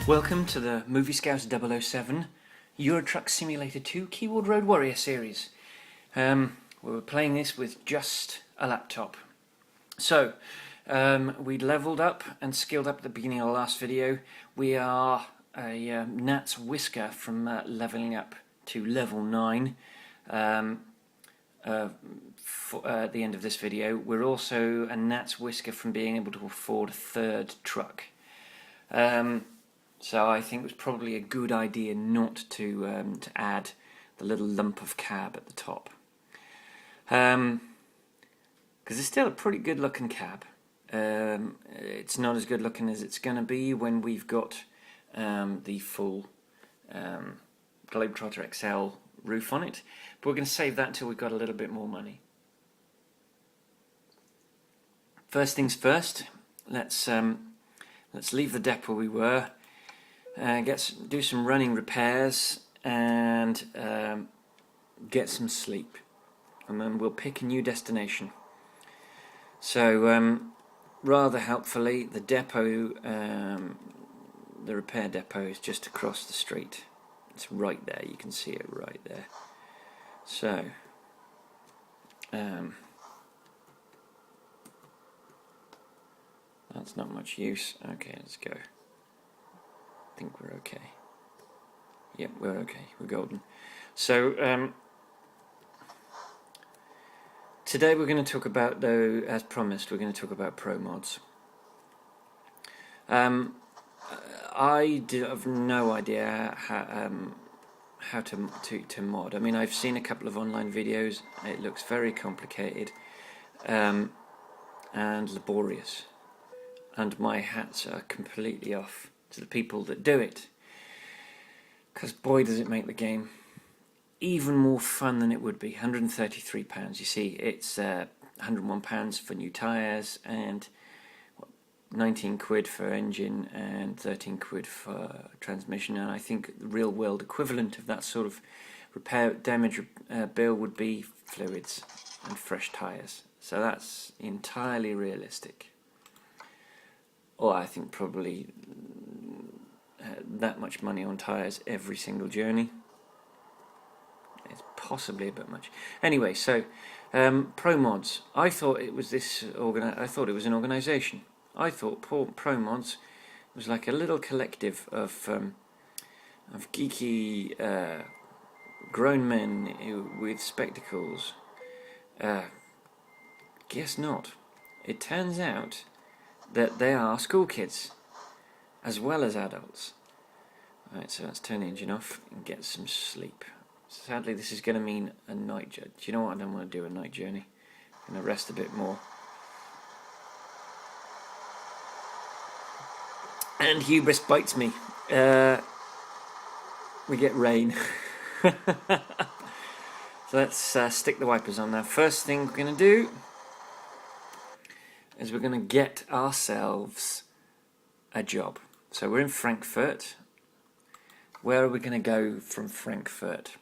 Welcome to the Movie Scouts 007 Euro Truck Simulator 2 Keyboard Road Warrior series. We were playing this with just a laptop. So, we'd leveled up and skilled up at the beginning of the last video. We are a Gnat's Whisker from leveling up to level 9 at the end of this video. We're also a Gnat's Whisker from being able to afford a third truck. So I think it was probably a good idea not to add the little lump of cab at the top, because it's still a pretty good looking cab. It's not as good looking as it's going to be when we've got the full Globetrotter XL roof on it, but we're going to save that until we've got a little bit more money. First things first, let's leave the depot we were. Do some running repairs and get some sleep, and then we'll pick a new destination. So rather helpfully, the depot, the repair depot, is just across the street. It's right there, you can see it right there. So that's not much use. Okay, let's go. I think we're okay. Yep, we're okay. We're golden. So today we're going to talk about, though, as promised, we're going to talk about ProMods. I have no idea how to mod. I mean, I've seen a couple of online videos. It looks very complicated and laborious, and my hats are completely off to the people that do it, because boy does it make the game even more fun than it would be. £133, you see, it's £101 for new tyres and 19 quid for engine and 13 quid for transmission, and I think the real world equivalent of that sort of repair damage bill would be fluids and fresh tyres, so that's entirely realistic. Or I think probably that much money on tyres every single journey. It's possibly a bit much. Anyway, so ProMods. I thought it was I thought it was an organisation. I thought ProMods was like a little collective of geeky grown men with spectacles. Guess not. It turns out that they are school kids as well as adults. Right, so let's turn the engine off and get some sleep. Sadly, this is going to mean a night journey. Do you know what? I don't want to do a night journey. I'm going to rest a bit more. And hubris bites me. We get rain. So let's stick the wipers on now. First thing we're going to do is we're going to get ourselves a job. So we're in Frankfurt. Where are we going to go from Frankfurt?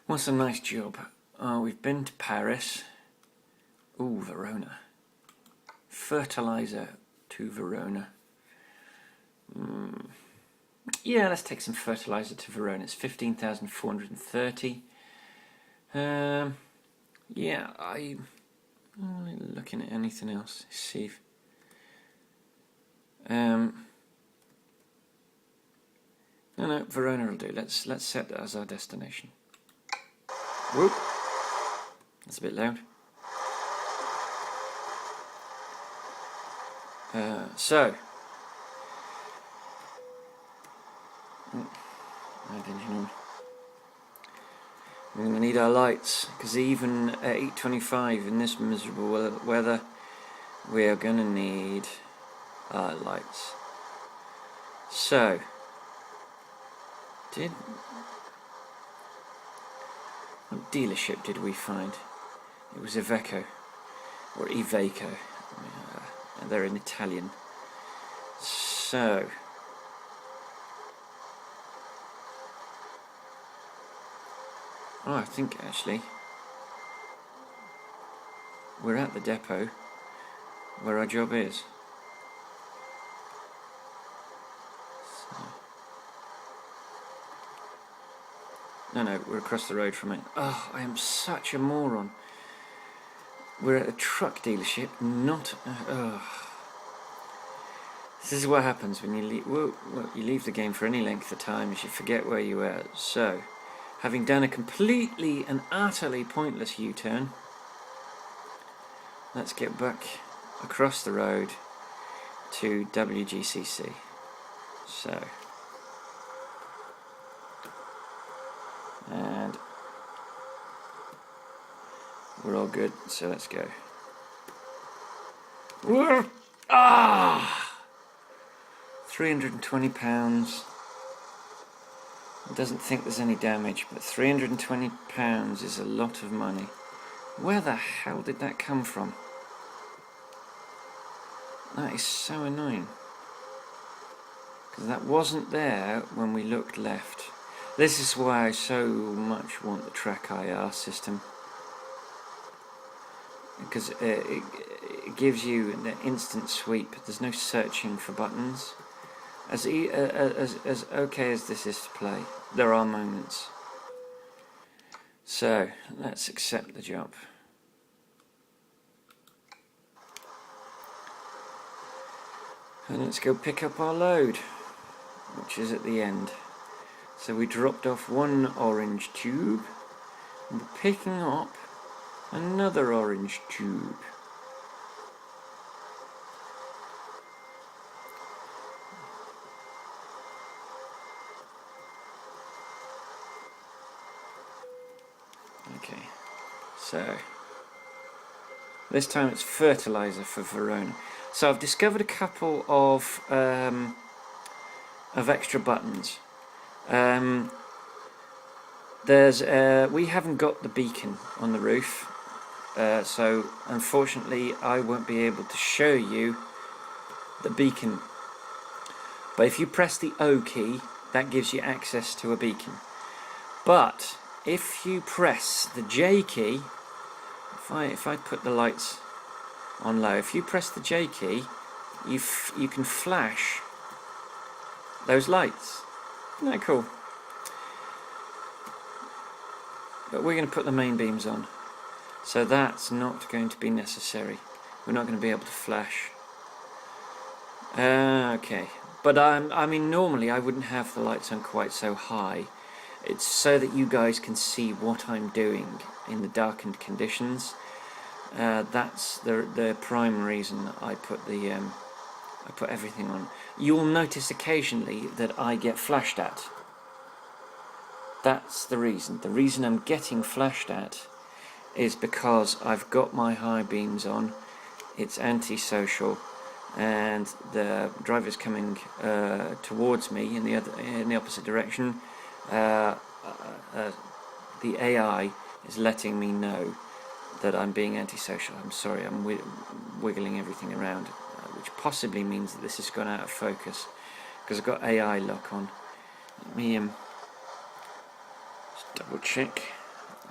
What's a nice job? Oh, we've been to Paris. Ooh, Verona. Fertilizer to Verona. Yeah, let's take some fertilizer to Verona. It's 15,430. Yeah, I'm looking at anything else. Let's see if no, Verona will do. Let's set that as our destination. Whoop! That's a bit loud. So we're going to need our lights, because even at 8:25 in this miserable weather, we are going to need our lights. So, what dealership did we find? It was Iveco, or Iveco. They're in Italian. So, I think actually we're at the depot where our job is. No, we're across the road from it. Oh, I am such a moron. We're at a truck dealership, not... This is what happens when you leave, well, you leave the game for any length of time, is you forget where you were. So, having done a completely and utterly pointless U-turn, let's get back across the road to WGCC. So, and we're all good, so let's go. £320. Doesn't think there's any damage, but £320 is a lot of money. Where the hell did that come from? That is so annoying. Because that wasn't there when we looked left. This is why I so much want the track IR system. Because it gives you an instant sweep. There's no searching for buttons. As okay as this is to play, there are moments. So, let's accept the job. And let's go pick up our load, which is at the end. So we dropped off one orange tube, and we're picking up another orange tube. Okay, so this time it's fertilizer for Verona. So I've discovered a couple of extra buttons. We haven't got the beacon on the roof, so unfortunately I won't be able to show you the beacon. But if you press the O key, that gives you access to a beacon. But if you press the J key, if I put the lights on low, if you press the J key, you can flash those lights. Isn't that cool? But we're going to put the main beams on, so that's not going to be necessary. We're not going to be able to flash. Okay, but I mean, normally I wouldn't have the lights on quite so high. It's so that you guys can see what I'm doing in the darkened conditions. That's the prime reason that I put everything on. You'll notice occasionally that I get flashed at. That's the reason. The reason I'm getting flashed at is because I've got my high beams on. It's antisocial, and the driver's coming towards me in the opposite direction. The AI is letting me know that I'm being antisocial. I'm sorry, I'm wiggling everything around, which possibly means that this has gone out of focus because I've got AI lock on. Let me just double check.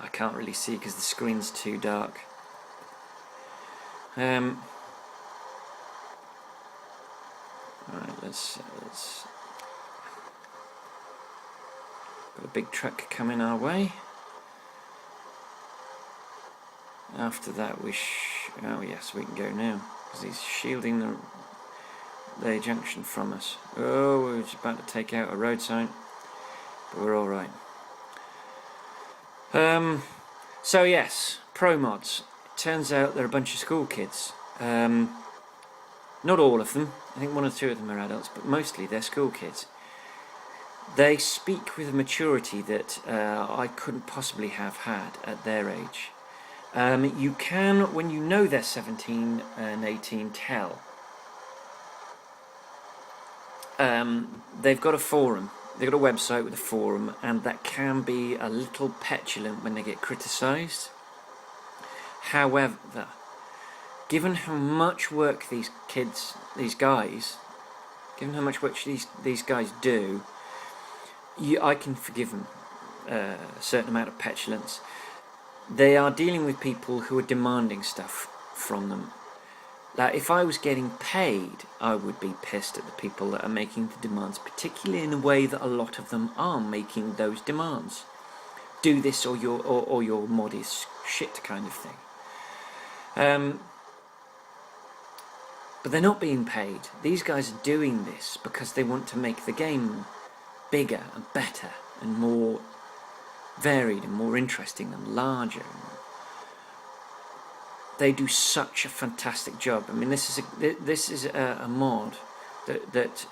I can't really see because the screen's too dark. Alright, let's got a big truck coming our way. After that oh yes, we can go now, because he's shielding the junction from us. Oh, we're just about to take out a road sign, but we're alright. So yes, ProMods. It turns out they're a bunch of school kids. Not all of them, I think one or two of them are adults, but mostly they're school kids. They speak with a maturity that I couldn't possibly have had at their age. You can, when you know they're 17 and 18, tell. They've got a forum, they've got a website with a forum, and that can be a little petulant when they get criticised. However, given how much work these guys do, I can forgive them a certain amount of petulance. They are dealing with people who are demanding stuff from them. Like, if I was getting paid, I would be pissed at the people that are making the demands, particularly in a way that a lot of them are making those demands. do this or your mod is shit kind of thing. But they're not being paid. These guys are doing this because they want to make the game bigger and better and more varied and more interesting and larger. They do such a fantastic job. I mean, this is a mod that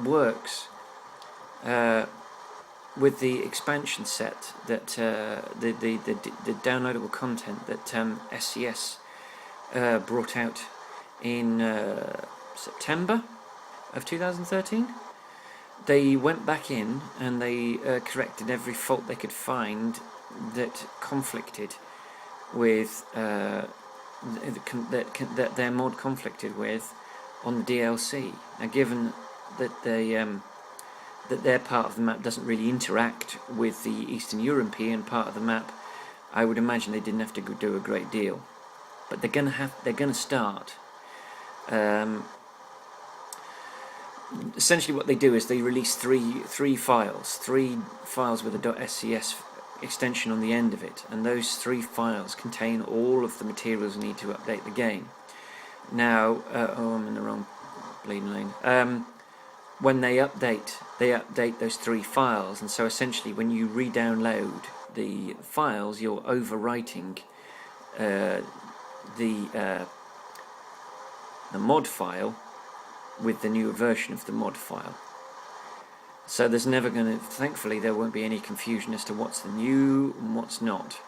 works with the expansion set that the downloadable content that SCS brought out in September of 2013. They went back in and they corrected every fault they could find that conflicted with that their mod conflicted with on the DLC. Now, given that that their part of the map doesn't really interact with the Eastern European part of the map, I would imagine they didn't have to do a great deal. But they're gonna start. Essentially, what they do is they release three files with a .scs extension on the end of it, and those 3 files contain all of the materials needed to update the game. Now, I'm in the wrong bleeding lane. When they update those 3 files, and so essentially, when you re-download the files, you're overwriting the mod file with the newer version of the mod file. So there's never thankfully there won't be any confusion as to what's the new and what's not.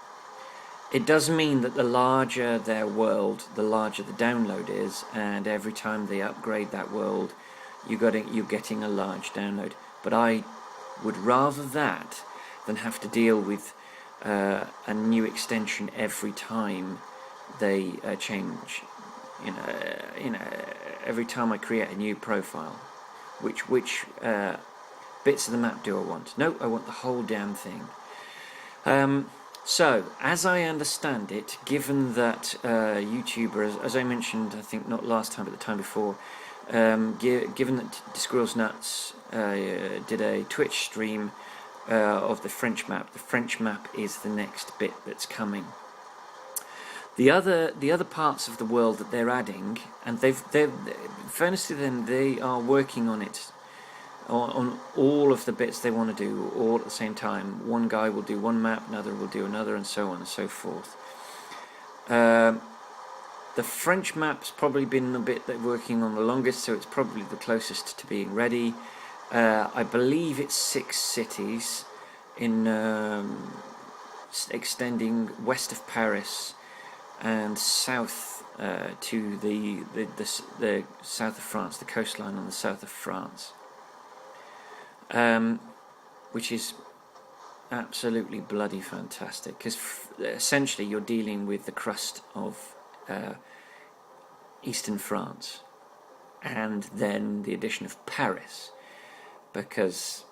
It does mean that the larger their world, the larger the download is, and every time they upgrade that world, you're getting a large download. But I would rather that than have to deal with a new extension every time they change. Every time I create a new profile, which bits of the map do I want? No, I want the whole damn thing. So, as I understand it, given that YouTuber, as I mentioned, I think not last time, but the time before, given that Squirrels Nuts did a Twitch stream of the French map is the next bit that's coming. The other parts of the world that they're adding, and fairness to them, they are working on it, on all of the bits they want to do all at the same time. One guy will do one map, another will do another, and so on and so forth. The French map's probably been the bit they're working on the longest, so it's probably the closest to being ready. I believe it's 6 cities in extending west of Paris and south to the south of France, the coastline on the south of France, which is absolutely bloody fantastic, because essentially you're dealing with the crust of eastern France, and then the addition of Paris, because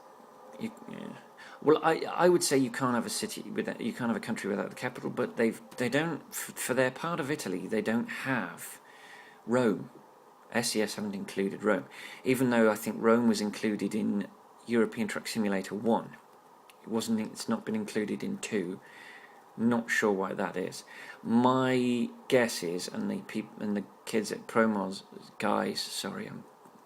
well, I would say you can't have a city without, you can't have a country without the capital, but they don't, for their part of Italy, they don't have Rome. SCS haven't included Rome, even though I think Rome was included in European Truck Simulator 1. It's not been included in 2. Not sure why that is. My guess is, and the kids at ProMods,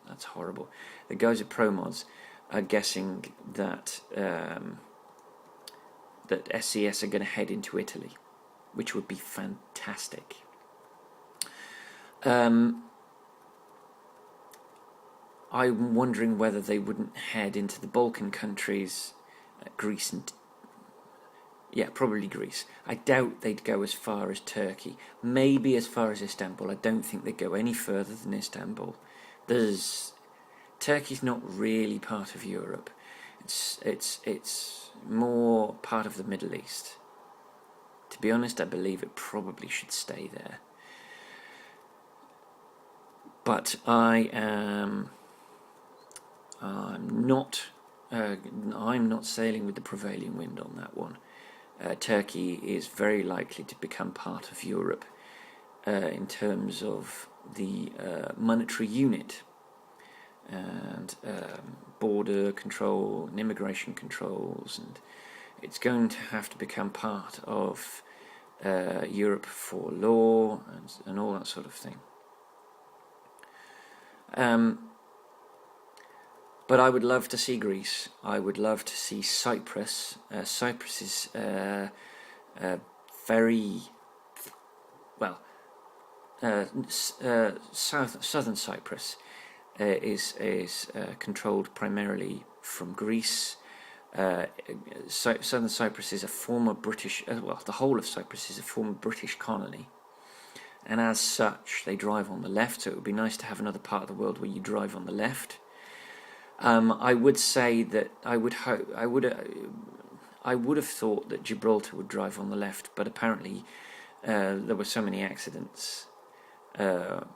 that's horrible. The guys at ProMods are guessing that that SCS are going to head into Italy, which would be fantastic. I'm wondering whether they wouldn't head into the Balkan countries, Greece and... yeah, probably Greece. I doubt they'd go as far as Turkey. Maybe as far as Istanbul. I don't think they'd go any further than Istanbul. Turkey's not really part of Europe. It's more part of the Middle East. To be honest, I believe it probably should stay there. But I'm not sailing with the prevailing wind on that one. Turkey is very likely to become part of Europe in terms of the monetary unit and border control and immigration controls It's going to have to become part of Europe for law and all that sort of thing. But I would love to see Greece. I would love to see Cyprus. Cyprus is very well. Southern Cyprus is controlled primarily from Greece. Southern Cyprus is a former British, well, the whole of Cyprus is a former British colony, and as such they drive on the left, so it would be nice to have another part of the world where you drive on the left. I would say that I would have thought that Gibraltar would drive on the left, but apparently there were so many accidents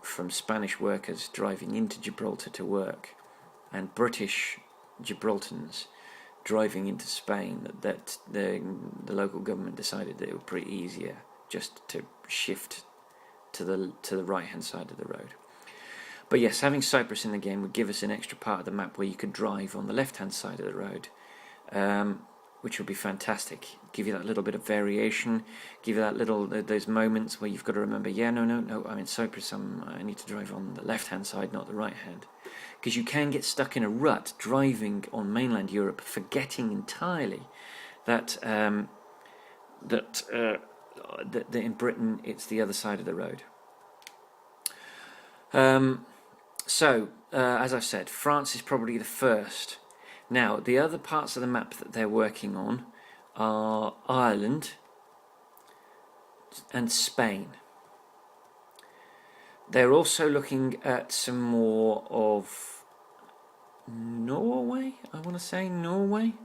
from Spanish workers driving into Gibraltar to work and British Gibraltarians driving into Spain that the local government decided that it would be easier just to shift to the right hand side of the road. But yes, having Cyprus in the game would give us an extra part of the map where you could drive on the left hand side of the road, which would be fantastic. Give you that little bit of variation, give you that little those moments where you've got to remember, yeah, no, I'm in Cyprus, I need to drive on the left hand side, not the right hand. Because you can get stuck in a rut driving on mainland Europe, forgetting entirely that that in Britain it's the other side of the road. As I've said, France is probably the first. Now, the other parts of the map that they're working on are Ireland and Spain. They're also looking at some more of Norway, I want to say Norway.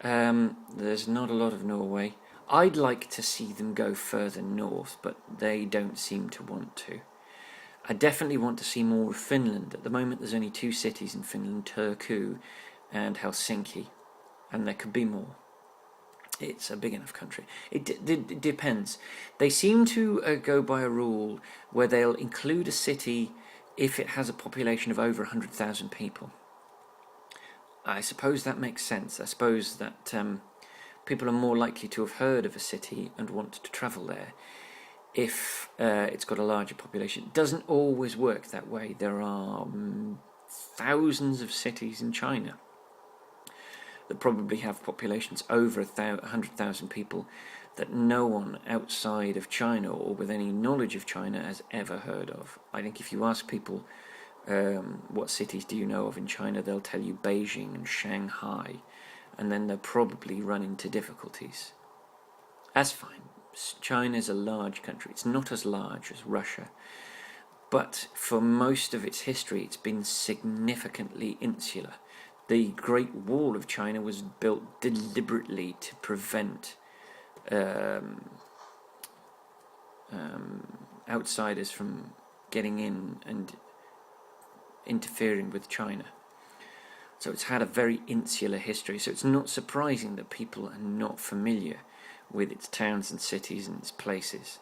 There's not a lot of Norway. I'd like to see them go further north, but they don't seem to want to. I definitely want to see more of Finland. At the moment there's only 2 cities in Finland, Turku and Helsinki, and there could be more. It's a big enough country. It depends. They seem to go by a rule where they'll include a city if it has a population of over 100,000 people. I suppose that makes sense. I suppose that people are more likely to have heard of a city and want to travel there if it's got a larger population. It doesn't always work that way. There are thousands of cities in China that probably have populations over 100,000 people that no one outside of China or with any knowledge of China has ever heard of. I think if you ask people what cities do you know of in China, they'll tell you Beijing and Shanghai, and then they'll probably run into difficulties. That's fine. China is a large country. It's not as large as Russia, but for most of its history it's been significantly insular. The Great Wall of China was built deliberately to prevent outsiders from getting in and interfering with China. So it's had a very insular history, so it's not surprising that people are not familiar with its towns and cities and its places.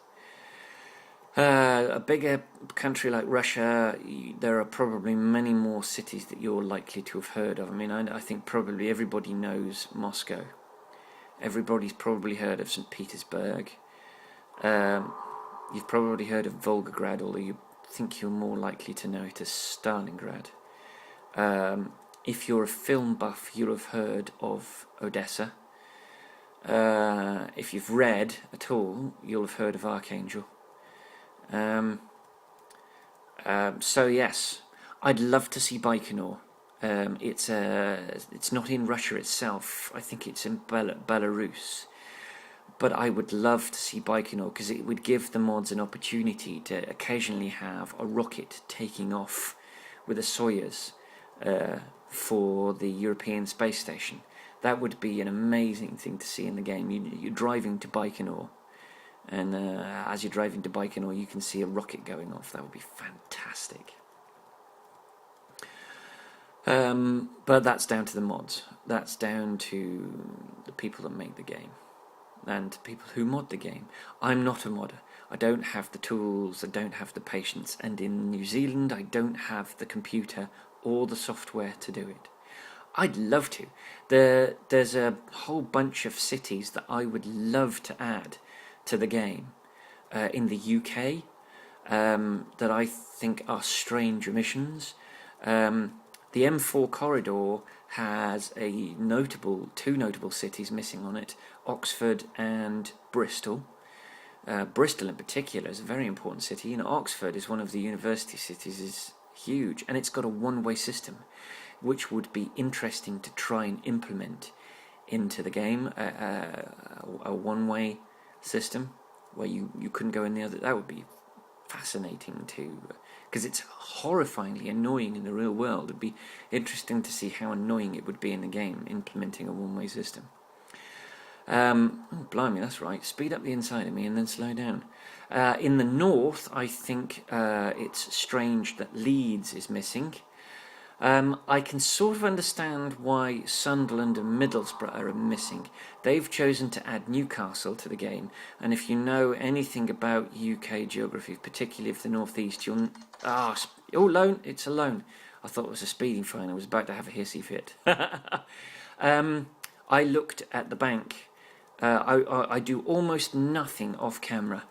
A bigger country like Russia, there are probably many more cities that you're likely to have heard of. I mean, I think probably everybody knows Moscow. Everybody's probably heard of St. Petersburg. You've probably heard of Volgograd, although you think you're more likely to know it as Stalingrad. If you're a film buff, you'll have heard of Odessa. If you've read at all, you'll have heard of Archangel. So yes, I'd love to see Baikonur. It's not in Russia itself. I think it's in Belarus. But I would love to see Baikonur because it would give the mods an opportunity to occasionally have a rocket taking off with a Soyuz for the European Space Station. That would be an amazing thing to see in the game. You're driving to Baikonur, and as you're driving to Baikonur, you can see a rocket going off. That would be fantastic. But that's down to the mods. That's down to the people that make the game and people who mod the game. I'm not a modder. I don't have the tools, I don't have the patience, and in New Zealand I don't have the computer or the software to do it. I'd love to. There's a whole bunch of cities that I would love to add to the game in the UK that I think are strange omissions. The M4 corridor has two notable cities missing on it: Oxford and Bristol. Bristol in particular is a very important city. Oxford is one of the university cities, is huge, and it's got a one-way system, which would be interesting to try and implement into the game. A one-way system where you couldn't go in the other. That would be fascinating too, because it's horrifyingly annoying in the real world. It'd be interesting to see how annoying it would be in the game implementing a one-way system. Oh, blimey, that's right. Speed up the inside of me and then slow down. In the north, I think it's strange that Leeds is missing. I can sort of understand why Sunderland and Middlesbrough are missing. They've chosen to add Newcastle to the game, and if you know anything about UK geography, particularly of the northeast, you'll... loan! It's a loan. I thought it was a speeding fine. I was about to have a hissy fit. I looked at the bank. I do almost nothing off camera,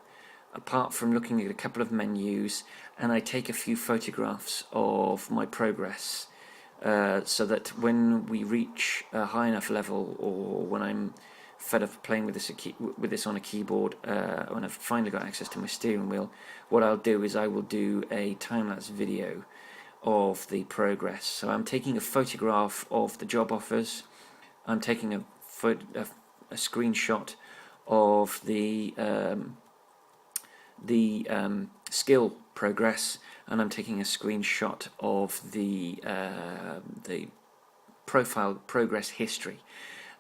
apart from looking at a couple of menus, and I take a few photographs of my progress, so that when we reach a high enough level, or when I'm fed up playing with this on a keyboard, when I've finally got access to my steering wheel, what I'll do is I will do a time-lapse video of the progress. So I'm taking a photograph of the job offers, I'm taking a screenshot of the skill progress, and I'm taking a screenshot of the profile progress history.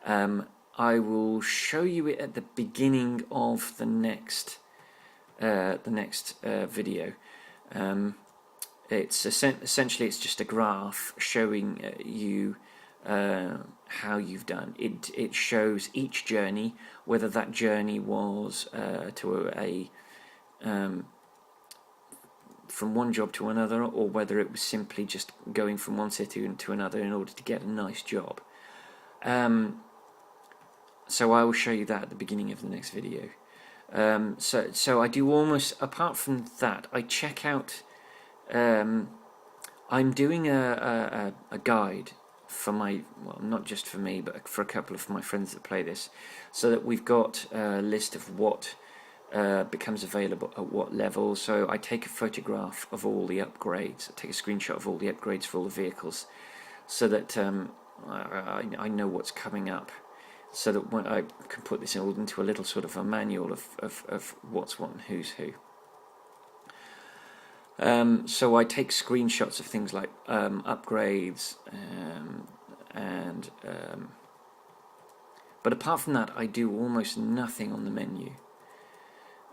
I will show you it at the beginning of the next video. It's essentially just a graph showing you how you've done. It shows each journey, whether that journey was to from one job to another, or whether it was simply just going from one city to another in order to get a nice job. So I will show you that at the beginning of the next video. So I do almost, apart from that, I check out, I'm doing a guide for not just for me, but for a couple of my friends that play this, so that we've got a list of what becomes available at what level. So I take a photograph of all the upgrades, I take a screenshot of all the upgrades for all the vehicles, so that I know what's coming up, so that when I can put this all into a little sort of a manual of what's what and who's who. So I take screenshots of things like upgrades, but apart from that, I do almost nothing on the menu.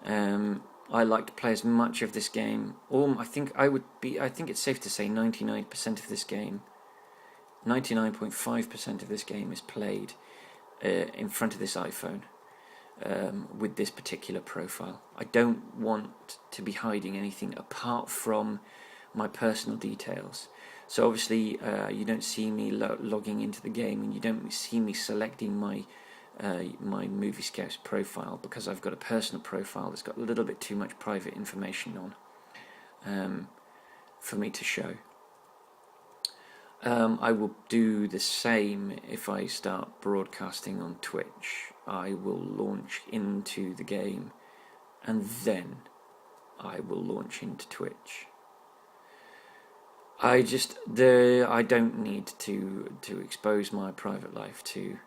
I like to play as much of this game. I think it's safe to say 99% of this game, 99.5% of this game is played in front of this iPhone. With this particular profile, I don't want to be hiding anything apart from my personal details. So obviously you don't see me logging into the game, and you don't see me selecting my Movie Scouts profile, because I've got a personal profile that's got a little bit too much private information on for me to show. I will do the same if I start broadcasting on Twitch. I will launch into the game, and then I will launch into Twitch. I don't need to expose my private life to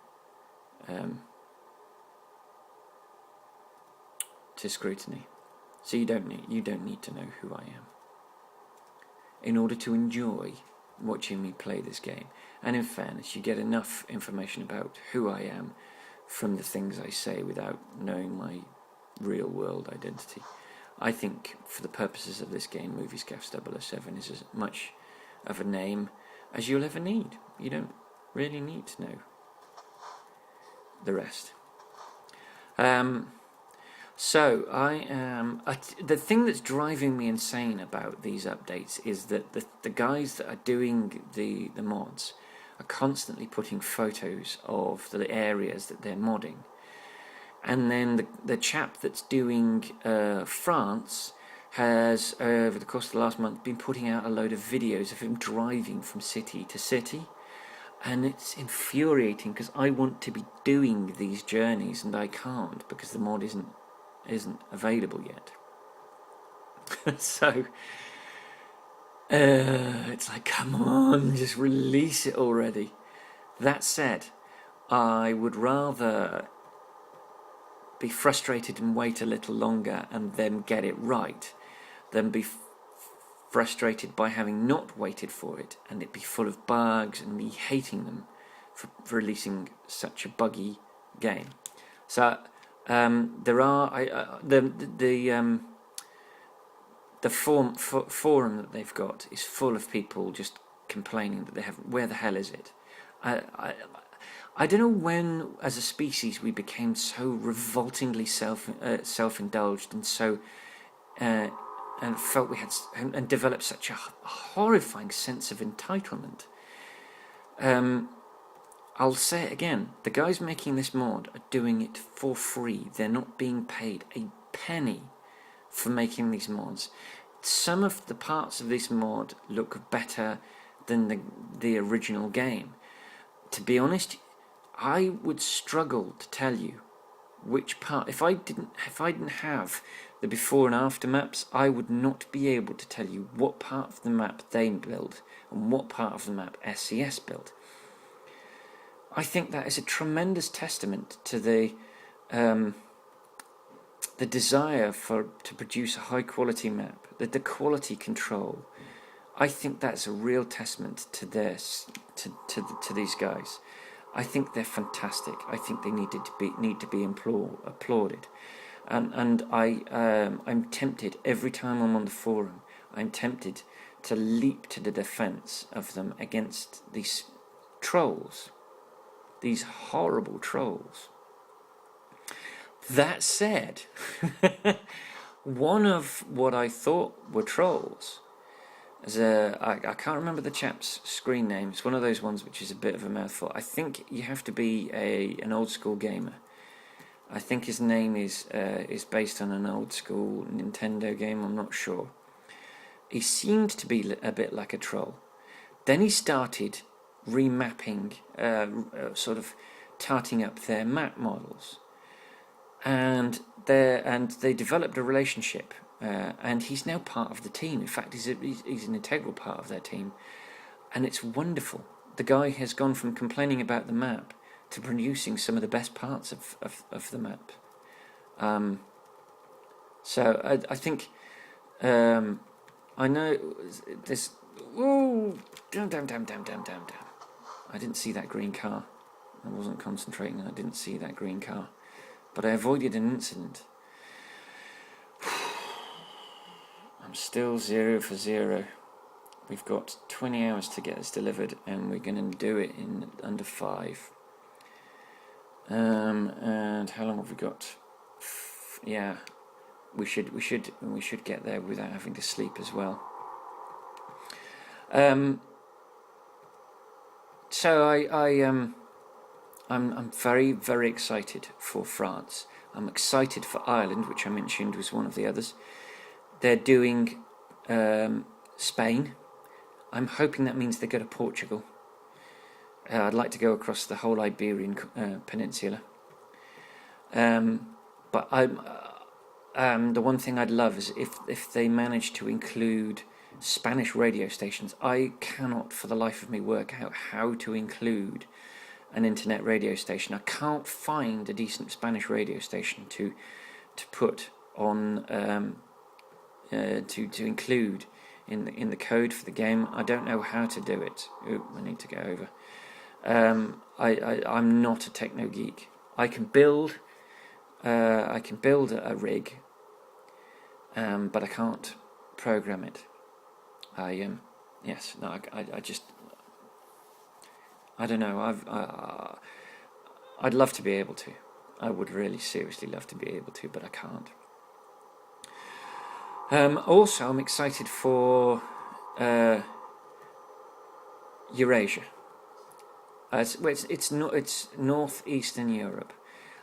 scrutiny. So you don't need to know who I am in order to enjoy watching me play this game. And in fairness, you get enough information about who I am from the things I say without knowing my real world identity. I think for the purposes of this game, Movie Scouts 007 is as much of a name as you'll ever need. You don't really need to know the rest. So I am... the thing that's driving me insane about these updates is that the guys that are doing the mods are constantly putting photos of the areas that they're modding. And then the chap that's doing France has, over the course of the last month, been putting out a load of videos of him driving from city to city. And it's infuriating because I want to be doing these journeys and I can't because the mod isn't available yet. So it's like, come on, just release it already. That said, I would rather be frustrated and wait a little longer and then get it right than be frustrated by having not waited for it and it be full of bugs and me hating them for releasing such a buggy game. So there are the forum that they've got is full of people just complaining that they haven't. Where the hell is it? I don't know when, as a species, we became so revoltingly self-indulged and so and felt we had and developed such a horrifying sense of entitlement. I'll say it again: the guys making this mod are doing it for free. They're not being paid a penny for making these mods. Some of the parts of this mod look better than the original game. To be honest, I would struggle to tell you which part. If I didn't have the before and after maps, I would not be able to tell you what part of the map they built and what part of the map SCS built. I think that is a tremendous testament to the desire to produce a high quality map, the quality control. I think that's a real testament to to these guys. I think they're fantastic. I think they need to be applauded. And I'm tempted every time I'm on the forum. I'm tempted to leap to the defence of them against these trolls, these horrible trolls. That said, one of what I thought were trolls, I can't remember the chap's screen name. It's one of those ones which is a bit of a mouthful. I think you have to be an old school gamer. I think his name is based on an old school Nintendo game. I'm not sure. He seemed to be a bit like a troll. Then he started remapping, sort of tarting up their map models, and they developed a relationship. And he's now part of the team. In fact, he's an integral part of their team, and it's wonderful. The guy has gone from complaining about the map to producing some of the best parts of the map. So I think I know this. Whoa! Damn! I didn't see that green car. I wasn't concentrating. I didn't see that green car, but I avoided an incident. I'm still 0 for 0. We've got 20 hours to get this delivered, and we're going to do it in under 5. And how long have we got? Yeah, we should get there without having to sleep as well. So I'm very, very excited for France. I'm excited for Ireland, which I mentioned was one of the others. They're doing Spain. I'm hoping that means they go to Portugal. I'd like to go across the whole Iberian Peninsula. But the one thing I'd love is if they manage to include Spanish radio stations. I cannot for the life of me work out how to include an internet radio station. I can't find a decent Spanish radio station to put on to include in the code for the game. I don't know how to do it. Ooh, I need to go over. I'm not a techno geek. I can build a rig, but I can't program it. I just I don't know. I'd love to be able to. I would really seriously love to be able to, but I can't. Also, I'm excited for Eurasia. It's northeastern Europe,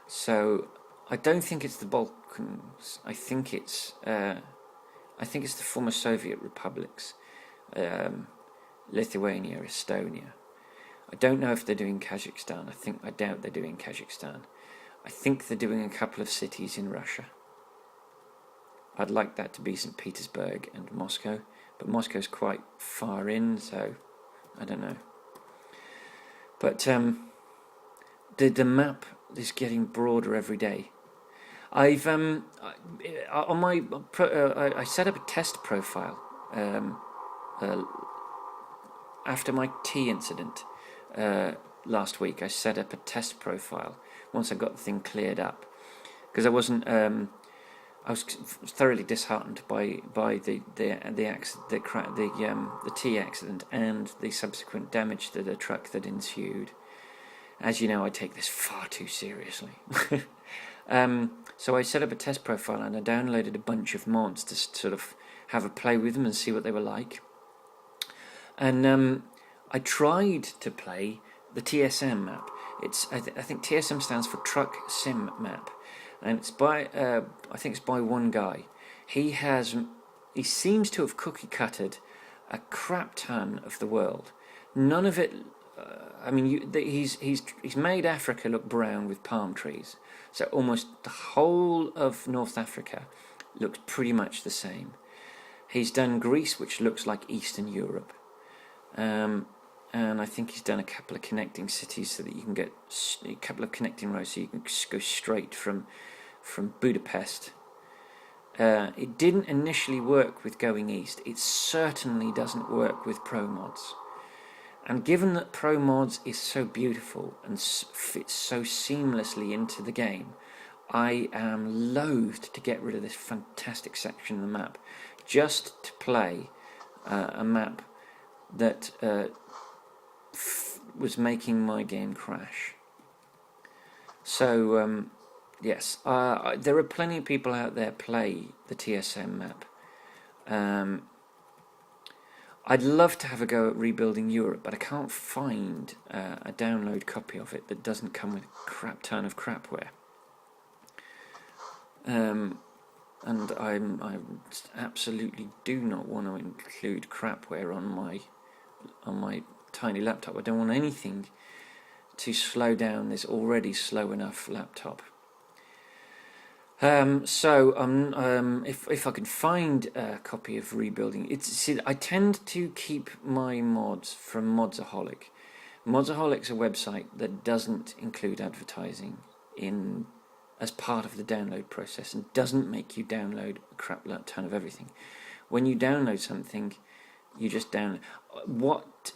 so I don't think it's the Balkans. I think it's the former Soviet republics, Lithuania, Estonia. I don't know if they're doing Kazakhstan. I doubt they're doing Kazakhstan. I think they're doing a couple of cities in Russia. I'd like that to be St. Petersburg and Moscow, but Moscow's quite far in, so I don't know. But the map is getting broader every day. I set up a test profile after my tea incident last week. I set up a test profile once I got the thing cleared up, because I wasn't. I was thoroughly disheartened by the tea accident and the subsequent damage to the truck that ensued. As you know, I take this far too seriously. So I set up a test profile and I downloaded a bunch of mods to sort of have a play with them and see what they were like. And I tried to play the TSM map. I think TSM stands for Truck Sim Map, and it's by I think it's by one guy. He seems to have cookie cutted a crap ton of the world. None of it. I mean, he's made Africa look brown with palm trees. So almost the whole of North Africa looks pretty much the same. He's done Greece, which looks like Eastern Europe. And I think he's done a couple of connecting cities so that you can get a couple of connecting roads so you can go straight from Budapest. It didn't initially work with going east. It certainly doesn't work with ProMods. And given that ProMods is so beautiful and fits so seamlessly into the game, I am loath to get rid of this fantastic section of the map just to play a map that was making my game crash. So, yes, there are plenty of people out there play the TSM map. I'd love to have a go at rebuilding Europe, but I can't find a download copy of it that doesn't come with a crap ton of crapware. And I absolutely do not want to include crapware on my tiny laptop. I don't want anything to slow down this already slow enough laptop. If I can find a copy of Rebuilding, I tend to keep my mods from Modsaholic. Modsaholic's a website that doesn't include advertising as part of the download process and doesn't make you download a crap ton of everything. When you download something, you just download. What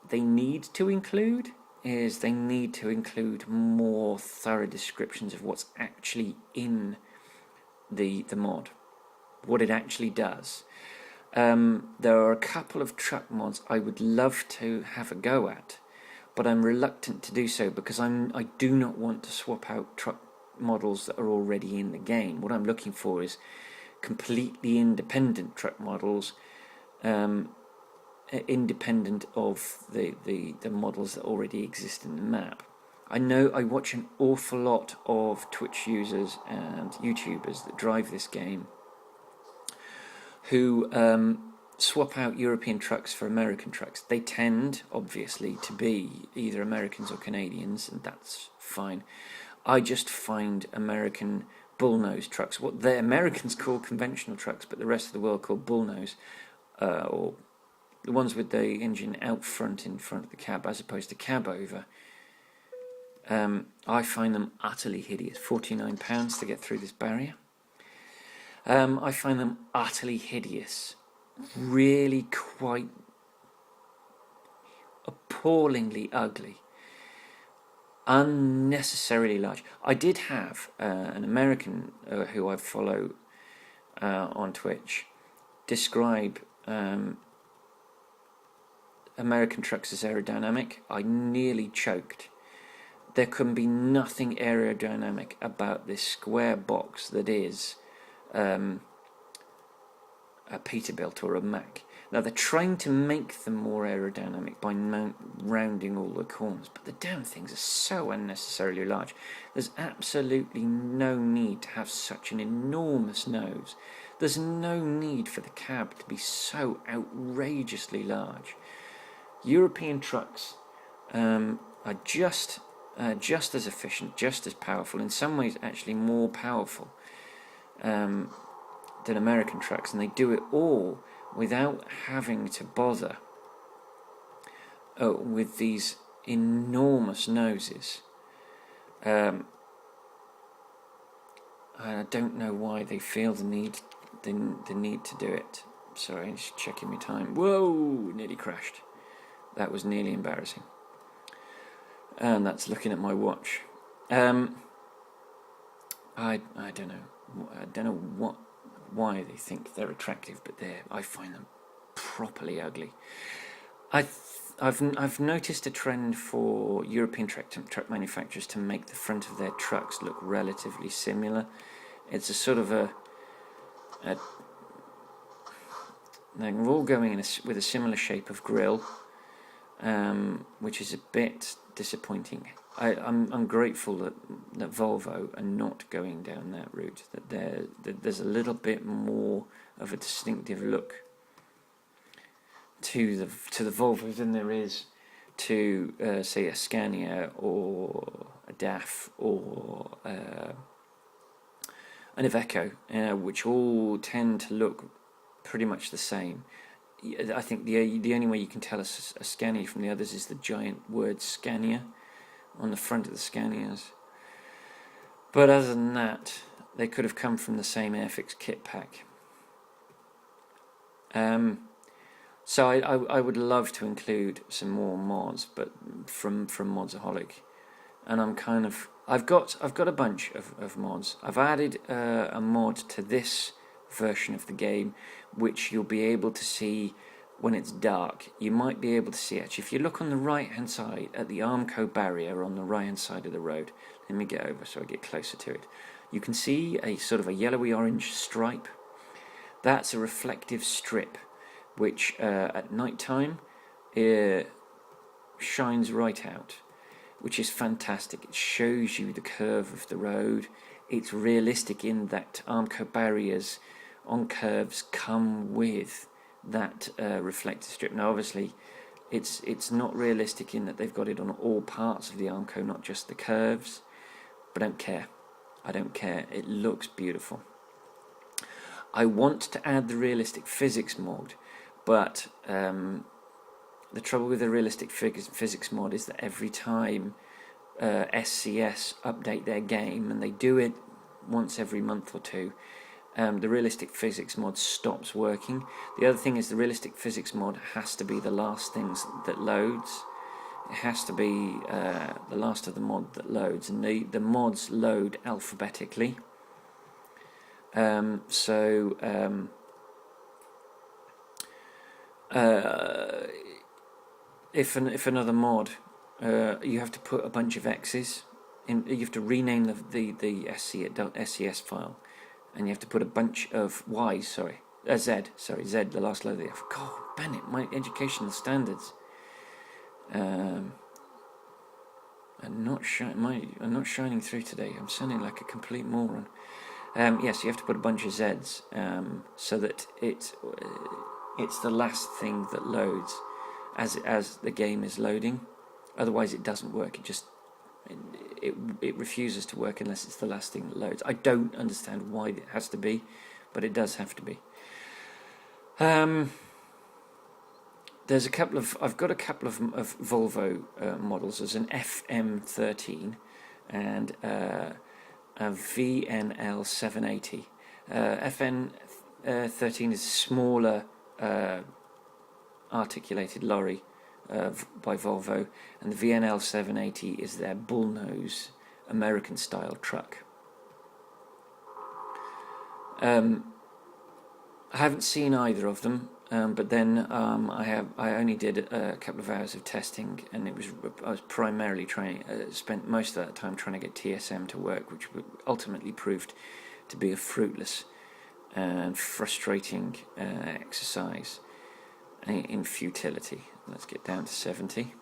they need to include is they need to include more thorough descriptions of what's actually in the mod, what it actually does. There are a couple of truck mods I would love to have a go at, but I'm reluctant to do so because I do not want to swap out truck models that are already in the game. What I'm looking for is completely independent truck models, independent of the models that already exist in the map. I know I watch an awful lot of Twitch users and YouTubers that drive this game who swap out European trucks for American trucks. They tend, obviously, to be either Americans or Canadians, and that's fine. I just find American bullnose trucks, what the Americans call conventional trucks, but the rest of the world call bullnose, or the ones with the engine out front in front of the cab as opposed to cab over. I find them utterly hideous. £49 to get through this barrier. I find them utterly hideous. Really quite appallingly ugly. Unnecessarily large. I did have an American who I follow on Twitch describe American trucks as aerodynamic. I nearly choked. There can be nothing aerodynamic about this square box that is a Peterbilt or a Mack. Now they're trying to make them more aerodynamic by rounding all the corners, but the damn things are so unnecessarily large. There's absolutely no need to have such an enormous nose. There's no need for the cab to be so outrageously large. European trucks are just as efficient, just as powerful, in some ways actually more powerful than American trucks, and they do it all without having to bother with these enormous noses. I don't know why they feel the need to do it. Sorry, I'm just checking my time. Whoa, nearly crashed. That was nearly embarrassing. And that's looking at my watch. I don't know. I don't know why they think they're attractive, but I find them properly ugly. I've noticed a trend for European truck manufacturers to make the front of their trucks look relatively similar. It's a sort of they're all going with a similar shape of grille, which is a bit disappointing. I'm grateful that Volvo are not going down that route. That there's a little bit more of a distinctive look to the Volvo than there is to say a Scania or a DAF or an Iveco, which all tend to look pretty much the same. I think the only way you can tell a Scania from the others is the giant word Scania on the front of the Scanias. But other than that, they could have come from the same Airfix kit pack. So I would love to include some more mods, but from Modsaholic, and I've got a bunch of mods. I've added a mod to this version of the game, which you'll be able to see when it's dark. You might be able to see, actually, if you look on the right hand side at the Armco barrier on the right hand side of the road. Let me get over so I get closer to it. You can see a sort of a yellowy orange stripe. That's a reflective strip which at night time shines right out, which is fantastic. It shows you the curve of the road. It's realistic in that Armco barriers on curves come with that reflective strip. Now obviously it's not realistic in that they've got it on all parts of the Armco, not just the curves, but I don't care. It looks beautiful. I want to add the realistic physics mod, but the trouble with the realistic physics mod is that every time SCS update their game, and they do it once every month or two, the realistic physics mod stops working. The other thing is the realistic physics mod has to be the last things that loads. It has to be the last of the mod that loads, and the mods load alphabetically. If another mod, you have to put a bunch of X's in. You have to rename the SCS file, and you have to put a bunch of Y's. Z, the last letter. God, Bennett, my educational standards. I'm not shining through today. I'm sounding like a complete moron. Yes, you have to put a bunch of Z's, so that it's the last thing that loads as the game is loading. Otherwise, it doesn't work. It refuses to work unless it's the last thing that loads. I don't understand why it has to be, but it does have to be. I've got a couple of Volvo models. There's an FM13 and a VNL 780. FN13 is a smaller articulated lorry by Volvo, and the VNL 780 is their bullnose American style truck. I haven't seen either of them, but then I only did a couple of hours of testing, and I was primarily spent most of that time trying to get TSM to work, which ultimately proved to be a fruitless and frustrating exercise. in futility. Let's get down to 70.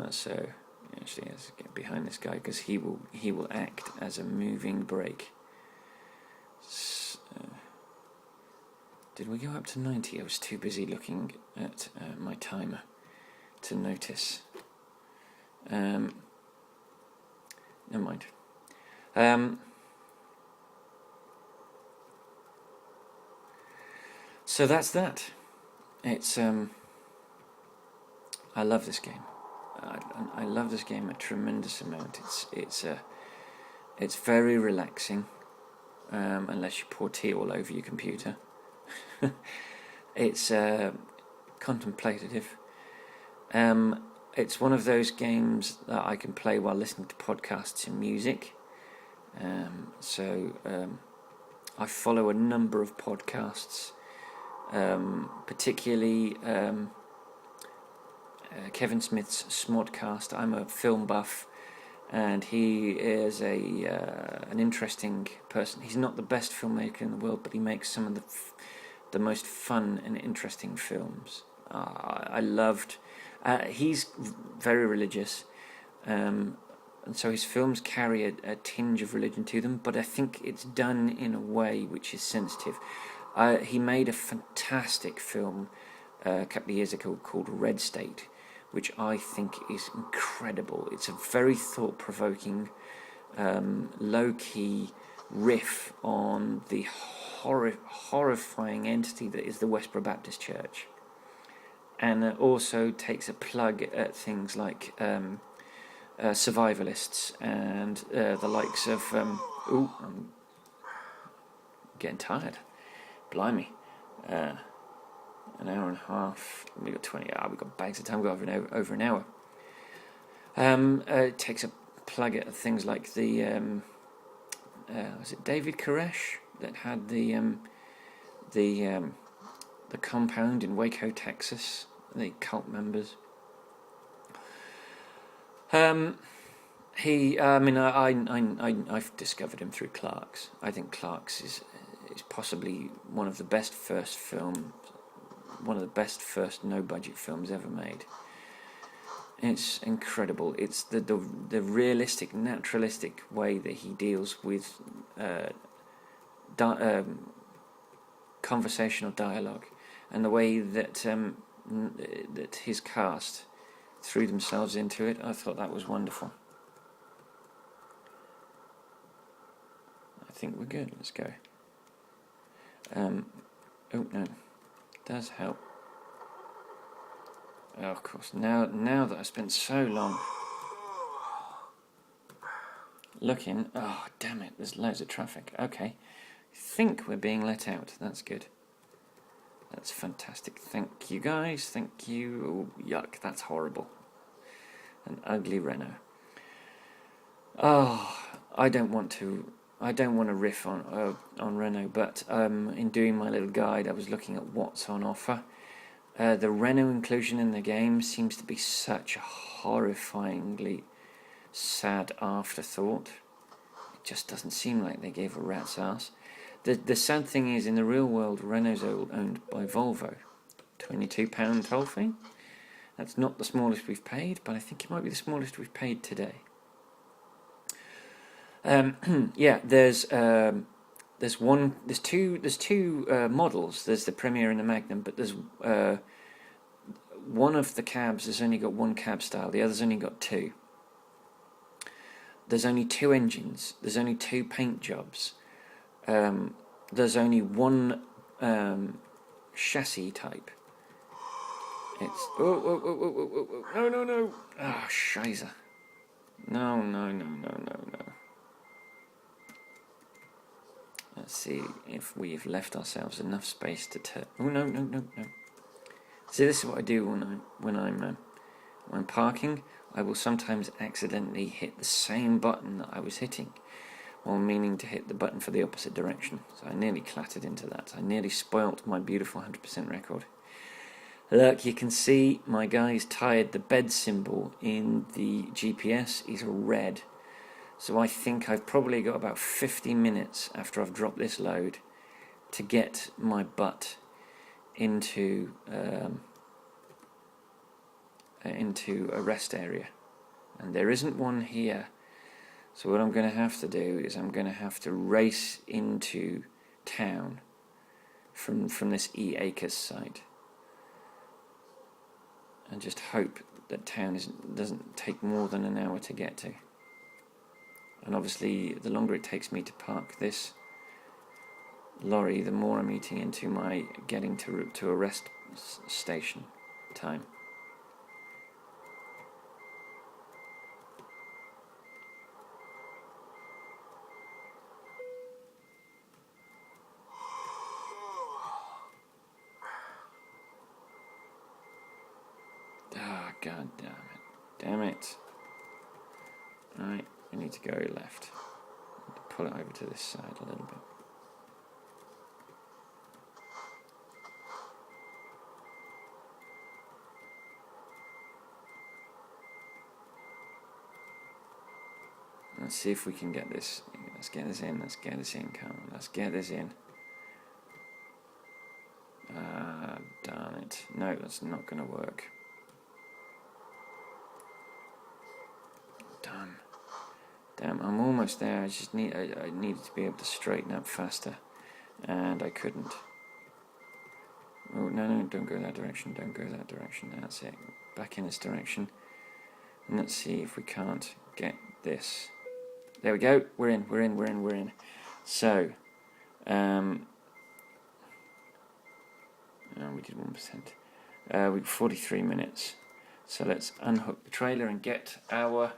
So actually, let's get behind this guy because he will act as a moving brake. So, did we go up to 90? I was too busy looking at my timer to notice. Never mind. So that's that. It's I love this game. I love this game a tremendous amount. It's very relaxing, unless you pour tea all over your computer. It's contemplative. It's one of those games that I can play while listening to podcasts and music. I follow a number of podcasts, particularly Kevin Smith's Smodcast. I'm a film buff, and he is an interesting person. He's not the best filmmaker in the world, but he makes some of the most fun and interesting films. I loved. He's very religious, and so his films carry a tinge of religion to them, but I think it's done in a way which is sensitive. He made a fantastic film a couple of years ago called Red State, which I think is incredible. It's a very thought-provoking, low-key riff on the horrifying entity that is the Westboro Baptist Church, and it also takes a plug at things like survivalists and the likes of I'm getting tired. Blimey. An hour and a half. We got 20. We got bags of time. We got over an hour. It takes a plug at things like the was it David Koresh that had the compound in Waco, Texas, the cult members. I've discovered him through Clark's. I think Clark's is possibly one of the best first no-budget films ever made. It's incredible. It's the realistic, naturalistic way that he deals with conversational dialogue, and the way that that his cast threw themselves into it. I thought that was wonderful. I think we're good. Let's go. Oh no, does help. Oh, of course. Now that I spent so long looking. Oh, damn it! There's loads of traffic. Okay, I think we're being let out. That's good. That's fantastic. Thank you, guys. Thank you. Oh, yuck! That's horrible. An ugly Renault. Oh, I don't want to riff on Renault, but in doing my little guide, I was looking at what's on offer. The Renault inclusion in the game seems to be such a horrifyingly sad afterthought. It just doesn't seem like they gave a rat's ass. The sad thing is, in the real world, Renault's owned by Volvo. £22 toll fee. That's not the smallest we've paid, but I think it might be the smallest we've paid today. Yeah, there's two models. There's the Premier and the Magnum, but there's one of the cabs has only got one cab style. The other's only got two. There's only two engines. There's only two paint jobs. There's only one chassis type. It's no. Ah, oh, Scheiße. No. Let's see if we've left ourselves enough space to turn. Oh no. See, this is what I do when I'm parking. I will sometimes accidentally hit the same button that I was hitting, while meaning to hit the button for the opposite direction. So I nearly clattered into that. I nearly spoilt my beautiful 100% record. Look, you can see my guy's tired. The bed symbol in the GPS is red. So I think I've probably got about 50 minutes after I've dropped this load to get my butt into a rest area, and there isn't one here. So what I'm going to have to do is I'm going to have to race into town from this E Acres site, and just hope that town doesn't take more than an hour to get to. And obviously the longer it takes me to park this lorry, the more I'm eating into my getting to a rest station time. Ah, god damn it. Damn it. Right, we need to go left. Pull it over to this side a little bit. Let's see if we can get this. Let's get this in. Let's get this in. Come on. Let's get this in. Ah, darn it. No, that's not going to work. Done. Damn, I'm almost there. I just I needed to be able to straighten up faster, and I couldn't. Oh, no, don't go that direction. Don't go that direction. That's it. Back in this direction. And let's see if we can't get this. There we go. We're in. So, we did 1%. We've 43 minutes. So let's unhook the trailer and get our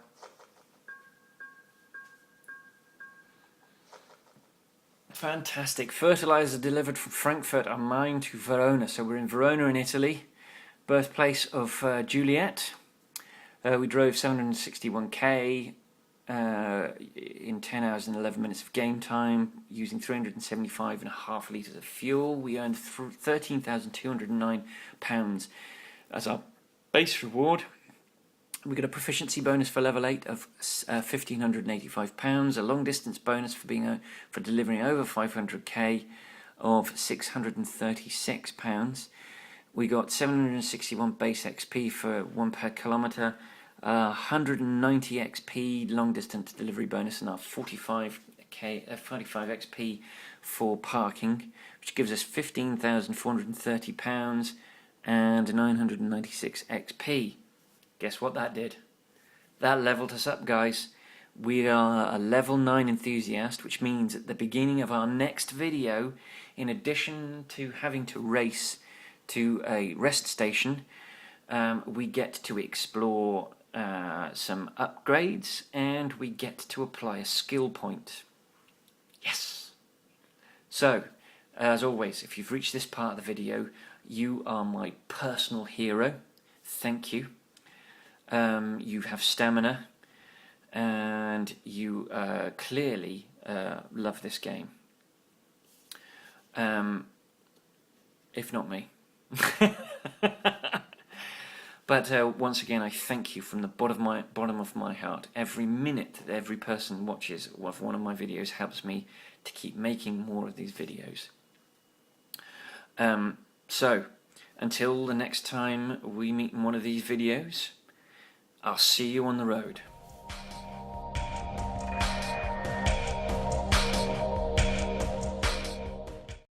fantastic fertilizer delivered from Frankfurt am Main to Verona. So we're in Verona in Italy, birthplace of Juliet. We drove 761k in 10 hours and 11 minutes of game time, using 375.5 litres of fuel. We earned £13,209 as our base reward. We got a proficiency bonus for level 8 of £1,585, a long distance bonus for delivering over 500k of £636. We got 761 base XP for 1 per kilometre, 190 XP long distance delivery bonus, and our 45 XP for parking, which gives us £15,430 and 996 XP. Guess what that did? That leveled us up, guys. We are a level 9 enthusiast, which means at the beginning of our next video, in addition to having to race to a rest station, we get to explore some upgrades, and we get to apply a skill point. Yes! So, as always, if you've reached this part of the video, you are my personal hero. Thank you. You have stamina, and you clearly love this game. If not me. But once again, I thank you from the bottom of my heart. Every minute that every person watches one of my videos helps me to keep making more of these videos. So, until the next time we meet in one of these videos, I'll see you on the road.